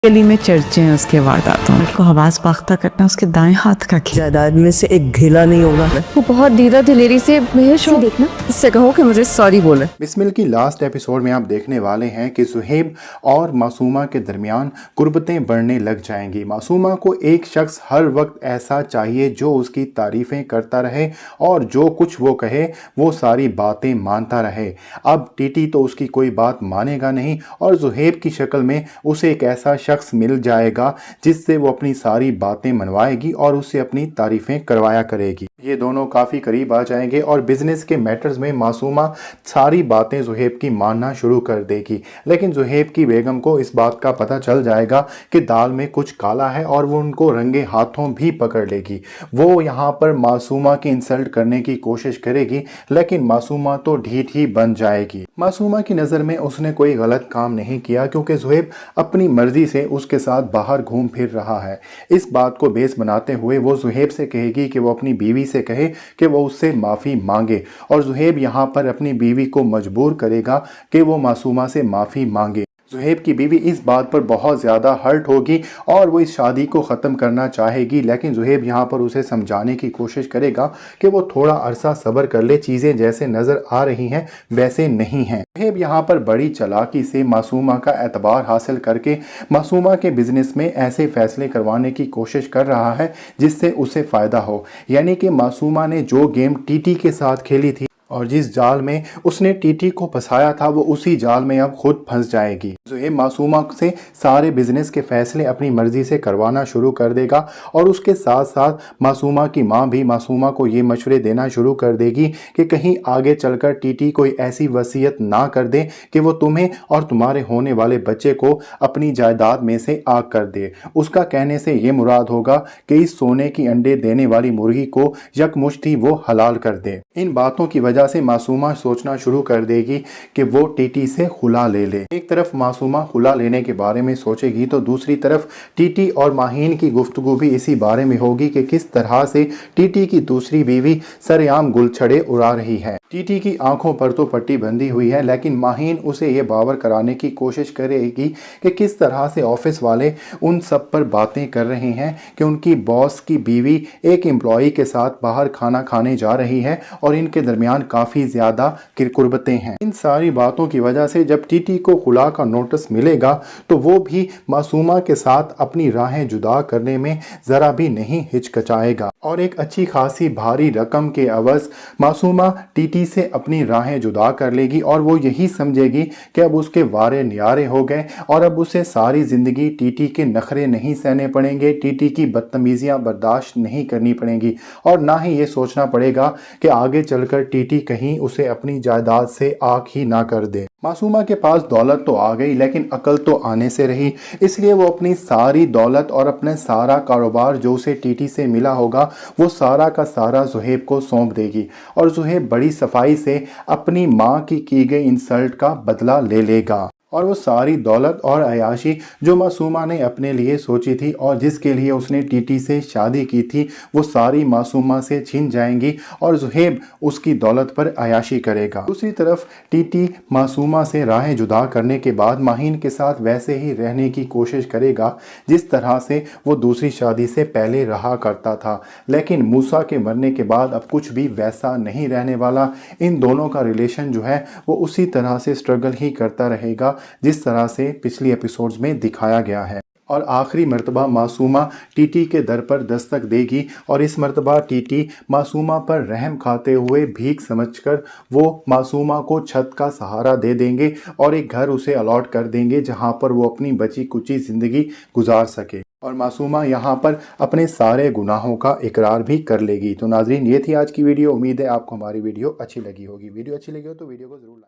गली में चर्चे हैं उसके वारदातों में। उसको हवास बाख्ता करना उसके दाएं हाथ का खेल। जायदाद में से एक घेला नहीं होगा। वो बहुत दीदा दिलेरी से महेश को देखना, इससे कहो कि मुझे सॉरी बोले। बिस्मिल की लास्ट एपिसोड में आप देखने वाले हैं कि सुहेब और मासूमा के दरमियान कुर्बतें बढ़ने लग जाएंगी। मासूमा को एक शख्स हर वक्त ऐसा चाहिए जो उसकी तारीफ़ें करता रहे और जो कुछ वो कहे वो सारी बातें मानता रहे। अब टीटी तो उसकी कोई बात मानेगा नहीं और सुहेब की शक्ल में उसे एक ऐसा शख्स मिल जाएगा जिससे वो अपनी सारी बातें मनवाएगी और उससे अपनी तारीफ़ें करवाया करेगी। ये दोनों काफ़ी करीब आ जाएंगे और बिजनेस के मैटर्स में मासूमा सारी बातें ज़ुहैब की मानना शुरू कर देगी। लेकिन ज़ुहैब की बेगम को इस बात का पता चल जाएगा कि दाल में कुछ काला है और वो उनको रंगे हाथों भी पकड़ लेगी। वो यहाँ पर मासूमा की इंसल्ट करने की कोशिश करेगी लेकिन मासूमा तो ढीठ ही बन जाएगी। मासूमा की नज़र में उसने कोई गलत काम नहीं किया क्योंकि ज़ुहैब अपनी मर्जी से उसके साथ बाहर घूम फिर रहा है। इस बात को बेस बनाते हुए वो ज़ुहैब से कहेगी कि वो अपनी बीवी से कहे कि वो उससे माफ़ी मांगे और ज़ुहैब यहाँ पर अपनी बीवी को मजबूर करेगा कि वो मासूमा से माफ़ी मांगे। ज़ुहैब की बीवी इस बात पर बहुत ज़्यादा हर्ट होगी और वो इस शादी को ख़त्म करना चाहेगी, लेकिन ज़ुहैब यहाँ पर उसे समझाने की कोशिश करेगा कि वो थोड़ा अरसा सब्र कर ले, चीज़ें जैसे नज़र आ रही हैं वैसे नहीं हैं। ज़ुहैब यहाँ पर बड़ी चालाकी से मासूमा का एतबार हासिल करके मासूमा के बिज़नेस में ऐसे फ़ैसले करवाने की कोशिश कर रहा है जिससे उसे फ़ायदा हो। यानी कि मासूमा ने जो गेम टीटी के साथ खेली थी और जिस जाल में उसने टीटी को फंसाया था वो उसी जाल में अब खुद फंस जाएगी। ज़ुहैब मासूमा से सारे बिजनेस के फैसले अपनी मर्जी से करवाना शुरू कर देगा और उसके साथ साथ मासूमा की माँ भी मासूमा को ये मशवरे देना शुरू कर देगी कि कहीं आगे चलकर टीटी कोई ऐसी वसीयत ना कर दे कि वो तुम्हें और तुम्हारे होने वाले बच्चे को अपनी जायदाद में से आग कर दे। उसका कहने से ये मुराद होगा कि इस सोने की अंडे देने वाली मुर्गी को यकमुश्ती वो हलाल कर दे। इन बातों की वजह से मासूमा सोचना शुरू कर देगी कि वो टीटी से खुला ले ले। एक तरफ मासूमा खुला लेने के बारे में सोचेगी तो दूसरी तरफ टीटी और माहीन की गुफ्तगू भी इसी बारे में होगी कि किस तरह से टीटी की दूसरी बीवी सरेआम गुलछड़े उड़ा रही है। टीटी की आंखों पर तो पट्टी बंधी हुई है लेकिन माहीन उसे ये बावर कराने की कोशिश करेगी कि किस तरह से ऑफिस वाले उन सब पर बातें कर रहे हैं कि उनकी बॉस की बीवी एक एम्प्लॉई के साथ बाहर खाना खाने जा रही है और इनके दरमियान काफ़ी ज़्यादा कुर्बतें हैं। इन सारी बातों की वजह से जब टीटी को खुला का नोटिस मिलेगा तो वो भी मासूमा के साथ अपनी राहें जुदा करने में ज़रा भी नहीं हिचकचाएगा और एक अच्छी खासी भारी रकम के अवज़ मासूमा टीटी से अपनी राहें जुदा कर लेगी और वो यही समझेगी कि अब उसके वारे न्यारे हो गए और अब उसे सारी ज़िंदगी टीटी के नखरे नहीं सहने पड़ेंगे, टीटी की बदतमीज़ियाँ बर्दाश्त नहीं करनी पड़ेंगी और ना ही ये सोचना पड़ेगा कि आगे चलकर टीटी कहीं उसे अपनी जायदाद से आग ही ना कर दे। मासूमा के पास दौलत तो आ गई लेकिन अकल तो आने से रही, इसलिए वो अपनी सारी दौलत और अपने सारा कारोबार जो उसे टीटी से मिला होगा वो सारा का सारा ज़ुहैब को सौंप देगी और ज़ुहैब बड़ी सफाई से अपनी माँ की गई इंसल्ट का बदला ले लेगा और वो सारी दौलत और अयाशी जो मासूमा ने अपने लिए सोची थी और जिसके लिए उसने टीटी से शादी की थी वो सारी मासूमा से छिन जाएंगी और ज़ुहैब उसकी दौलत पर अयाशी करेगा। दूसरी तरफ टीटी मासूमा से राहें जुदा करने के बाद माहीन के साथ वैसे ही रहने की कोशिश करेगा जिस तरह से वो दूसरी शादी से पहले रहा करता था, लेकिन मूसा के मरने के बाद अब कुछ भी वैसा नहीं रहने वाला। इन दोनों का रिलेशन जो है वो उसी तरह से स्ट्रगल ही करता रहेगा जिस तरह से पिछली एपिसोड्स में दिखाया गया है और आखिरी मर्तबा मासूमा टीटी के दर पर दस्तक देगी और इस मर्तबा टीटी मासूमा पर रहम खाते हुए भीख समझकर वो मासूमा को छत का सहारा दे देंगे और एक घर उसे अलॉट कर देंगे जहां पर वो अपनी बची कुची ज़िंदगी गुजार सके और मासूमा यहाँ पर अपने सारे गुनाहों का इकरार भी कर लेगी। तो नाजरीन, ये थी आज की वीडियो। उम्मीद है आपको हमारी वीडियो अच्छी लगी होगी। वीडियो अच्छी लगी हो तो वीडियो को ज़रूर लाइक